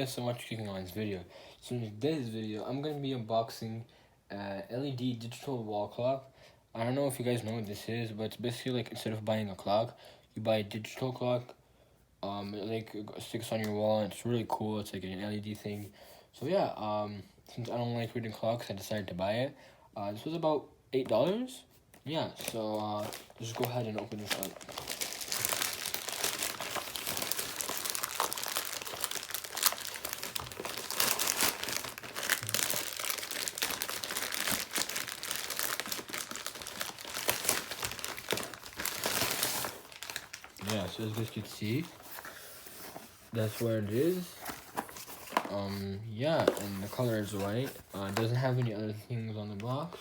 guys so much for clicking on this video. So in today's video, I'm going to be unboxing LED digital wall clock. I don't know if you guys know what this is, but it's basically like instead of buying a clock, you buy a digital clock. It sticks on your wall and it's really cool. It's like an LED thing. So yeah, since I don't like reading clocks, I decided to buy it. This was about $8. Yeah, so just go ahead and open this up. Yeah, so as you guys can see, that's what it is. Yeah, and the color is white. It doesn't have any other things on the box.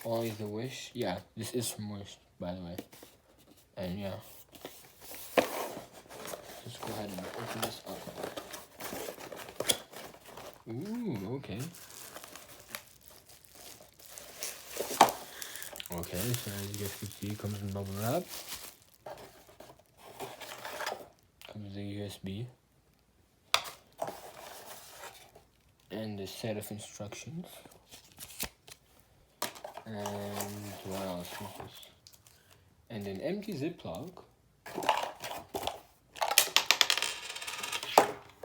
Only the Wish. Yeah, this is from Wish, by the way. And yeah. Let's go ahead and open this up. Ooh, okay. Okay, so as you guys can see, it comes in bubble wrap. Comes the USB. And a set of instructions. And what else is this? And an empty Ziploc.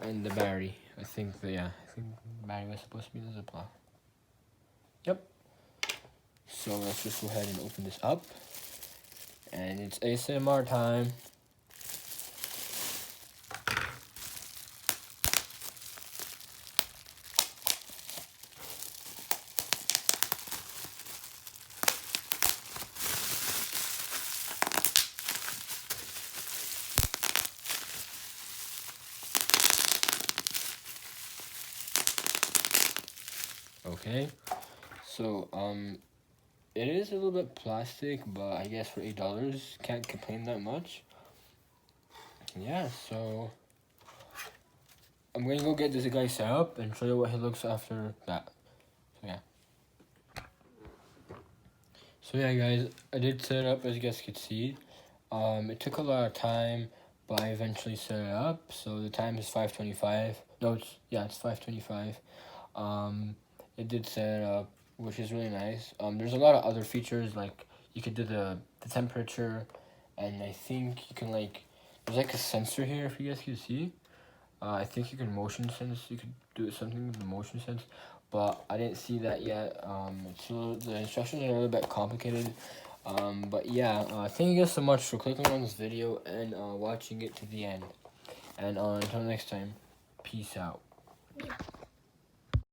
And the battery. I think the battery was supposed to be in the Ziploc. Yep. So let's just go ahead and open this up. And it's ASMR time. Okay, so it is a little bit plastic, but I guess for $8 can't complain that much. Yeah, so I'm gonna go get this guy set up and show you what he looks after that. So yeah guys, I did set it up as you guys could see. It took a lot of time, but I eventually set it up. So the time is 5:25. No, it's 5:25. It did set it up, which is really nice. There's a lot of other features, like you could do the temperature, and I think you can there's like a sensor here if you guys can see. I think you can motion sense. You could do something with the motion sense, but I didn't see that yet. So the instructions are a little bit complicated. But yeah, thank you guys so much for clicking on this video and watching it to the end. And until next time, peace out.